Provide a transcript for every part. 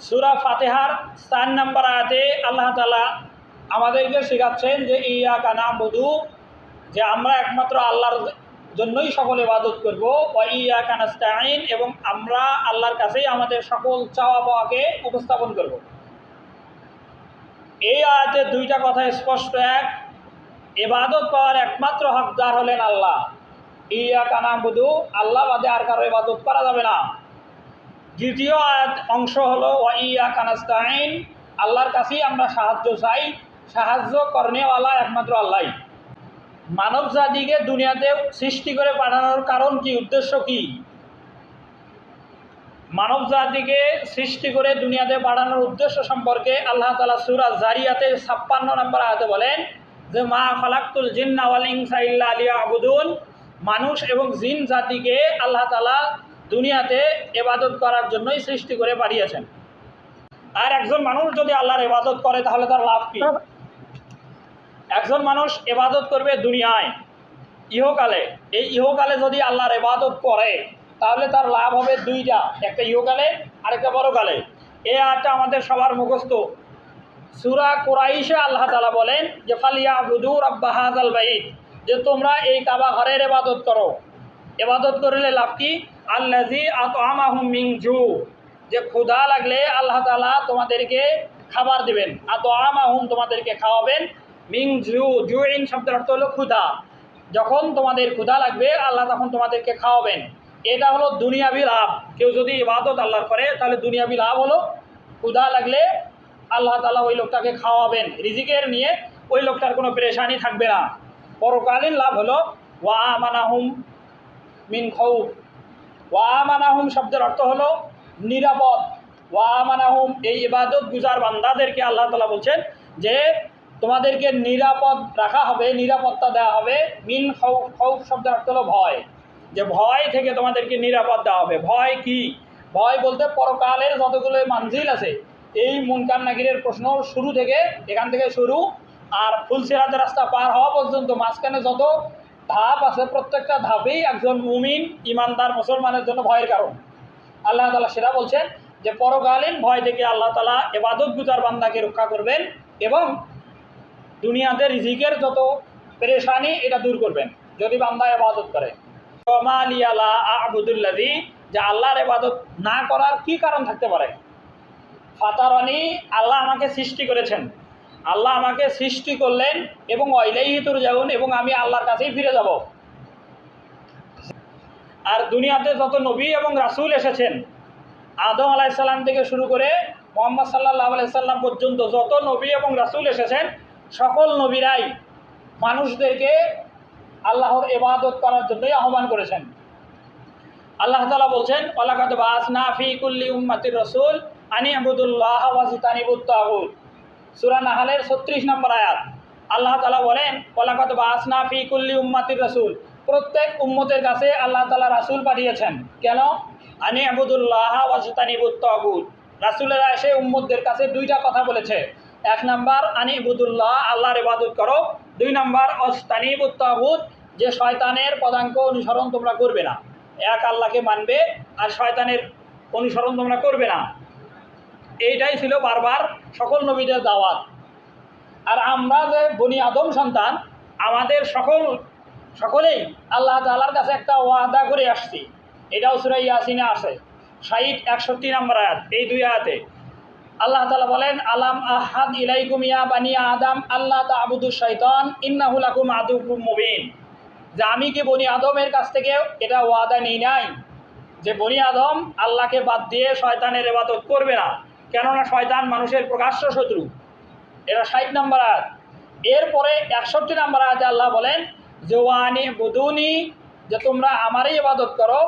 সূরা ফাতিহার 4 নম্বর আয়াতে আল্লাহ তাআলা আমাদেরকে শেখাচ্ছেন যে ইয়াকা না'বুদু, যে আমরা একমাত্র আল্লাহর জন্যই সকল ইবাদত করব, ওয়া ইয়াকা নাস্তাঈন, এবং আমরা আল্লাহর কাছেই আমাদের সকল চাওয়া পাওয়াকে উপস্থাপন করব। এই আয়াতে দুইটা কথা স্পষ্ট। এক, ইবাদত পাওয়ার একমাত্র হকদার হলেন আল্লাহ। ইয়াকা না'বুদু, আল্লাহ বাদে আর কারো ইবাদত করা যাবে না। দ্বিতীয় আয়াত অংশ হলো ওয়া ইয়াকা নাস্তাঈন, আল্লাহর কাছেই আমরা সাহায্য চাই। সাহায্য করনেওয়ালা একমাত্র আল্লাহ। মানব জাতিকে দুনিয়াতে সৃষ্টি করে পাঠানোর কারণ কি, উদ্দেশ্য কি? মানব জাতিকে সৃষ্টি করে দুনিয়াতে পাঠানোর উদ্দেশ্য সম্পর্কে আল্লাহ তাআলা সূরা জারিয়াতে 56 নম্বর আয়াতে বলেন যে মা খালাকতুল জিন্না ওয়াল ইনসা ইল্লা লিয়াবুদুন, মানুষ এবং জিন জাতিকে আল্লাহ তাআলা দুনিয়াতে ইবাদত করার জন্যই সৃষ্টি করে পাঠিয়েছেন। আর একজন মানুষ যদি আল্লাহর ইবাদত করে তাহলে তার লাভ কি? একজন মানুষ ইবাদত করবে দুনিয়ায়, ইহকালে। এই ইহকালে যদি আল্লাহর ইবাদত করে তাহলে তার লাভ হবে দুইটা, একটা ইহকালে আর একটা পরকালে। এই আয়াতটা আমাদের সবার মুখস্থ। সূরা কুরাইশে আল্লাহ তাআলা বলেন যে ফালিয়াবুদু রাব্ব হাযাল বাইত, যে তোমরা এই কাবা ঘরের ইবাদত করো। ইবাদত করলে লাভ কি? আল্লাযী আত'আমাহুম মিন জু, যে ক্ষুধা লাগলে আল্লাহ তাআলা তোমাদেরকে খাবার দিবেন। আত'আমাহুম, তোমাদেরকে খাওয়াবেন। মিন জু, জুইন শব্দের অর্থ হলো ক্ষুধা। যখন তোমাদের ক্ষুধা লাগবে আল্লাহ তখন তোমাদেরকে খাওয়াবেন। এটা হলো দুনিয়াবি লাভ। কেউ যদি ইবাদত আল্লাহর করে তাহলে দুনিয়াবি লাভ হলো ক্ষুধা লাগলে আল্লাহ তাআলা ওই লোকটাকে খাওয়াবেন। রিজিকের নিয়ে ওই লোকটার কোনো পেরেশানি থাকবে না। পরকালীন লাভ হলো ওয়া আমানাহুম মিন খাউফ। ওয়া আমানাহুম শব্দের অর্থ হলো নিরাপদ। ওয়া আমানাহুম, এই ইবাদত গুজার বান্দাদেরকে আল্লাহ তাআলা বলছেন যে তোমাদেরকে নিরাপদ রাখা হবে, নিরাপত্তা দেওয়া হবে। মিন খাউফ, খাউফ শব্দের অর্থ হলো ভয়, যে ভয় থেকে তোমাদেরকে নিরাপদ দেওয়া হবে। ভয় কি? ভয় বলতে পরকালের যতগুলো মানজিল আছে, এই মুনকার নাকিরের প্রশ্ন শুরু থেকে, এখান থেকে শুরু আর ফুলসিরাতের রাস্তা পার হওয়া পর্যন্ত মাঝখানে যত ধাপ আছে, প্রত্যেকটা ধাপেই একজন মুমিন ইমানদার মুসলমানের জন্য ভয়ের কারণ। আল্লাহ তাআলা সেটা বলছেন যে পরকালীন ভয় থেকে আল্লাহ তাআলা ইবাদত গুজার বান্দাকে রক্ষা করবেন এবং দুনিয়াতে রিজিকের যত পেরেশানি এটা দূর করবেন যদি বান্দা ইবাদত করে। ওমালিয়ালা আবুদুল্লাযী, যে আল্লাহর ইবাদত না করার কি কারণ থাকতে পারে? ফাতারানি, আল্লাহ আমাকে সৃষ্টি করেছেন। আল্লাহ আমাকে সৃষ্টি করলেন এবং ইলাইহি তুরজাউন, এবং আমি আল্লাহর কাছেই ফিরে যাব। আর দুনিয়াতে যত নবী এবং রাসূল এসেছেন, আদম আলাইহিস সালাম থেকে শুরু করে মুহাম্মদ সাল্লাল্লাহু আলাইহি সাল্লাম পর্যন্ত যত নবী এবং রাসূল এসেছেন, সকল নবীরাই মানুষদেরকে আল্লাহর ইবাদত করার জন্যই আহ্বান করেছেন। আল্লাহ তাআলা বলছেন ওয়ালাকাদ বাআসনা ফি কুল্লি উম্মাতির রাসূল আনি ইবুদুল্লাহ ওয়াজতানিবুত তাগুত। সূরা নাহলের 36 নম্বর আয়াত। আল্লাহ তাআলা বলেন ওয়ালাকাদ বাআসনা ফি কুল্লি উম্মাতির রাসূল, প্রত্যেক উম্মতের কাছে আল্লাহ তাআলা রাসূল পাঠিয়েছেন। কেন? আনি ইবুদুল্লাহ ওয়াজতানিবুত তাগুত। রাসূলেরা এসে উম্মতদের কাছে দুইটা কথা বলেছে। এক নাম্বার আনি ইবুদুল্লাহ, আল্লাহর ইবাদত করো। দুই নাম্বার ওয়াজতানিবুত তাগুত, যে শয়তানের পদাঙ্ক অনুসরণ তোমরা করবে না। এক আল্লাহকে মানবে আর শয়তানের অনুসরণ তোমরা করবে না। এইটাই ছিল বারবার সকল নবীদের দাওয়াত। আর আমরা যে বনি আদম সন্তান, আমাদের সকলেই আল্লাহ তাআলার কাছে একটা ওয়াদা করে আসছি। এটাও সূরা ইয়াসিনে আছে 60-61 নম্বর আয়াত। এই দুই আয়াতে আল্লাহ তাআলা বলেন আলাম আহাদ ইলাইকুম ইয়া বানি আদম আল্লাহ তা'বুদুশ শাইতান ইন্নাহু লাকুম আদুউম মুবিন, যে আমি কি বনি আদমের কাছ থেকে এটা ওয়াদা নেই নাই যে বনি আদম আল্লাহকে বাদ দিয়ে শয়তানের ইবাদত করবে না, কেননা শয়তান মানুষের প্রকাশ্য শত্রু। এটা 60 নম্বর আয়াত। এরপরে 61 নম্বর আয়াতে আল্লাহ বলেন যে ওয়ানি বুদুনি, যে তোমরা আমারই ইবাদত করো।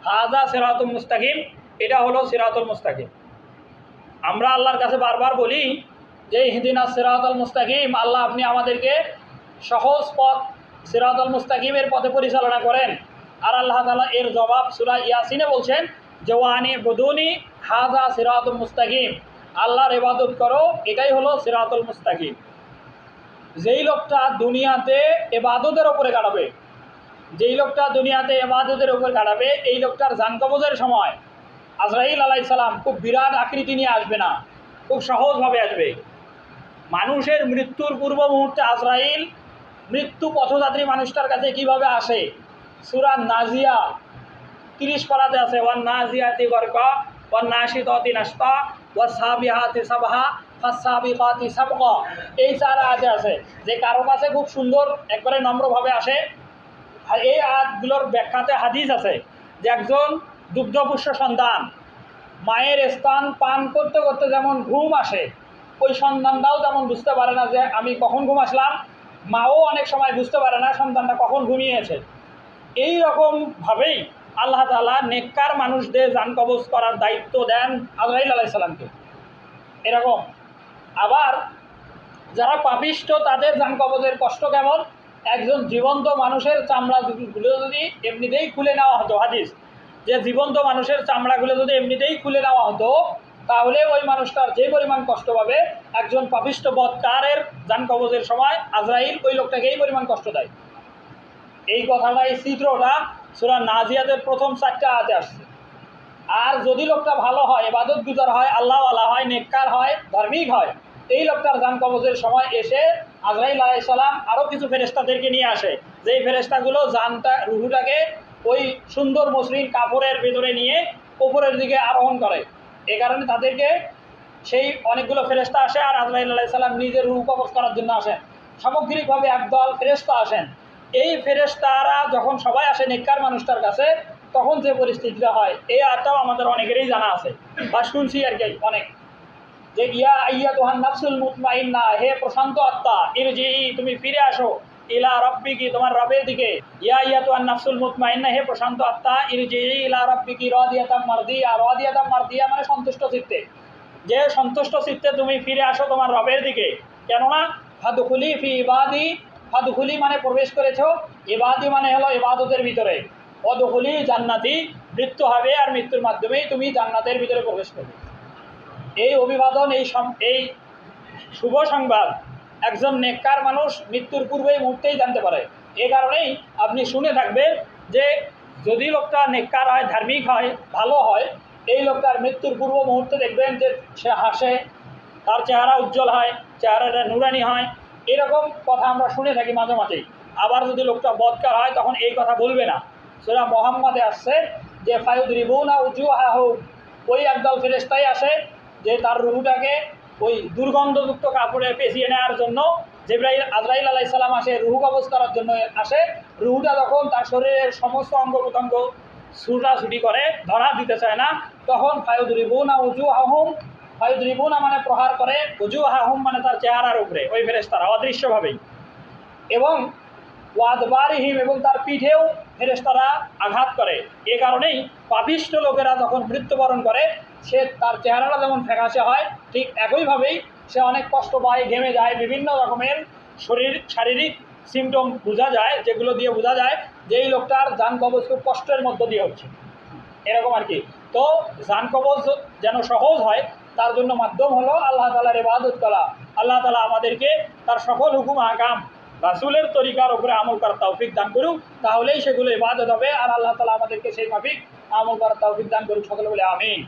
হাযা সিরাতুল মুস্তাকিম, এটা হলো সিরাতুল মুস্তাকিম। আমরা আল্লাহর কাছে বারবার বলি যে ইহদিনাস সিরাতাল মুস্তাকিম, আল্লাহ আপনি আমাদেরকে সহজ পথ সিরাতুল মুস্তাকিমের পথে পরিচালনা করেন। আর আল্লাহ তাআলা এর জবাব সূরা ইয়াসিনে বলছেন যে ওয়ানি বুদুনি হাযা সিরাতুল মুস্তাকিম, আল্লাহর ইবাদত করো, এটাই হলো সিরাতুল মুস্তাকিম। যেই লোকটা দুনিয়াতে ইবাদতের উপরে কাটাবে, যেই লোকটা দুনিয়াতে ইবাদতের উপর কাটাবে, এই লোকটার জান কবজের সময় আজরাইল আলাইহিস সালাম খুব বিরাট আকৃতি নিয়ে আসবে না, খুব সহজভাবে আসবে। মানুষের মৃত্যুর পূর্ব মুহূর্তে আজরাইল মৃত্যু পথযাত্রী মানুষটার কাছে কিভাবে আসে, সূরা নাজিয়া 30 পারাতে আছে, ওয়ান নাজিয়াতি গরকা ওয়ান নাশিতাতি নাশতা ওয়াস সাবিহাতি সাবহা ফাসসাবিকাতি সাবকা, এই 4 আয়াতে আছে। যে কারো কাছে খুব সুন্দর একবারে নম্রভাবে আসে। আর এই আয়াতগুলোর ব্যাখ্যাতে হাদিস আছে যে একজন দুগ্ধপুষ্য সন্তান মায়ের স্তন পান করতে করতে যেমন ঘুম আসে, ওই সন্তানটাও তেমন বুঝতে পারে না যে আমি কখন ঘুম আসলাম, মাও অনেক সময় বুঝতে পারে না সন্তানটা কখন ঘুমিয়েছে। এই রকমভাবেই আল্লাহ তাআলা নেককার মানুষদের জান কবজ করার দায়িত্ব দেন আজরাইল আলাইহিস সালামকে। এরকম আবার যারা পাপিষ্ঠ তাদের জান কবজের কষ্ট কেমন, একজন জীবন্ত মানুষের চামড়াগুলো যদি এমনিতেই খুলে নেওয়া হতো, হাদিস যে জীবন্ত মানুষের চামড়াগুলো যদি এমনিতেই খুলে নেওয়া হতো তাহলে ওই মানুষটার যে পরিমাণ কষ্ট পাবে, একজন পাপিষ্ঠ বদকারের জান কবজের সময় আজরাইল ওই লোকটাকে এই পরিমাণ কষ্ট দেয়। এই কথাটা, এই চিত্রটা সূরা নাজিয়াতের প্রথম 4টা আয়াতে আসছে। আর যদি লোকটা ভালো হয়, ইবাদত গুজার হয়, আল্লাহওয়ালা হয়, নেককার হয়, ধার্মিক হয়, এই লোকটার জান কবজের সময় এসে আজরাইল আলাইহিস সালাম আরও কিছু ফেরেশতাদেরকে নিয়ে আসে, যেই ফেরেশতাগুলো জানটা রুহুটাকে ওই সুন্দর মসৃণ কাপড়ের ভেতরে নিয়ে উপরের দিকে আরোহণ করে। এই কারণে তাদেরকে সেই অনেকগুলো ফেরেশতা আসে, আর আজরাইল আলাইহিস সালাম নিজের রুহ কবজ করার জন্য আসেন। সামগ্রিকভাবে একদল ফেরেশতা আসেন। এই ফেরেশতারা যখন সবাই আসে নেককার মানুষটার কাছে, তখন যে পরিস্থিতিটা হয় এই আয়াতটাও আমাদের অনেকেরই জানা আছে বা শুনছি আর কি অনেক, যে ইয়া আইয়াতুহান নাফসুল মুতমাইন্না, হে প্রশান্ত আত্মা, ইরজিই, তুমি ফিরে আসো, ইলা রাব্বিকি, তোমার রবের দিকে। ইয়া আইয়াতুহান নাফসুল মুতমাইন্না, হে প্রশান্ত আত্মা, ইরজিই ইলা রাব্বিকি রাদিয়াতাম মারদিয়া। রাদিয়াতাম মারদিয়া মানে সন্তুষ্ট চিত্তে, যে সন্তুষ্ট চিত্তে তুমি ফিরে আসো তোমার রবের দিকে। কেননা ফাদখুলি ফি ইবাদি, ফাদখুলি মানে প্রবেশ করেছো, ইবাদি মানে হলো ইবাদতের ভিতরে, অদখুলি জান্নাতি, মৃত্যু হবে আর মৃত্যুর মাধ্যমেই তুমি জান্নাতের ভিতরে প্রবেশ করবে। এই অভিবাদন, এই শুভ সংবাদ একজন নেককার মানুষ মৃত্যুর পূর্বেই মুহূর্তেই জানতে পারে। এ কারণেই আপনি শুনে থাকবেন যে যদি লোকটা নেককার হয়, ধার্মিক হয়, ভালো হয়, এই লোকটার মৃত্যুর পূর্ব মুহূর্তে দেখবেন যে সে হাসে, তার চেহারা উজ্জ্বল হয়, চেহারাটা নুরানি হয়, এরকম কথা আমরা শুনে থাকি মাঝে মাঝেই। আবার যদি লোকটা বদকার হয় তখন এই কথা বলবে না। সূরা মুহাম্মাদে আসছে যে ফায়ুদরিবুনা উজুহাহুম, ওই একদল ফেরেশতাই আসে যে তার রুহুটাকে ওই দুর্গন্ধযুক্ত কাপড়ে পেঁচিয়ে নেওয়ার জন্য। আজরাইল আলাইহিস সালাম আসে রুহু কবজ করার জন্য আসে। রুহুটা যখন তার শরীরের সমস্ত অঙ্গ প্রত্যঙ্গ ছুটাছুটি করে, ধরা দিতে চায় না, তখন ফায়ুদরিবুনা উজুহাহুম, ফায়ুদরিবুনা মানে প্রহার করে, উজুহাহুম মানে তার চেহারার উপরে ওই ফেরেশতারা অদৃশ্যভাবেই, এবং ওয়াদবারিহিম এবং তার পিঠেও ফেরেশতারা আঘাত করে। এ কারণেই পাপিষ্ঠ লোকেরা যখন মৃত্যুবরণ করে সে তার চেহারাটা যেমন ফ্যাকাশে হয়, ঠিক একইভাবেই সে অনেক কষ্ট পায়, ঘেমে যায়, বিভিন্ন রকমের শারীরিক সিমটম বোঝা যায়, যেগুলো দিয়ে বোঝা যায় যে এই লোকটার জান কবজ খুব কষ্টের মধ্য দিয়ে হচ্ছে, এরকম আর কি। তো জান কবজ যেন সহজ হয় তার জন্য মাধ্যম হলো আল্লাহ তাআলার ইবাদত করা। আল্লাহ তাআলা আমাদেরকে তার সকল হুকুম আহকাম রাসূলের তরিকার উপরে আমল করার তৌফিক দান করুক, তাহলেই সেগুলো ইবাদত হবে। আর আল্লাহ তাআলা আমাদেরকে সেই মাফিক আমল করার তৌফিক দান করুক, সকলে বলে আমিন।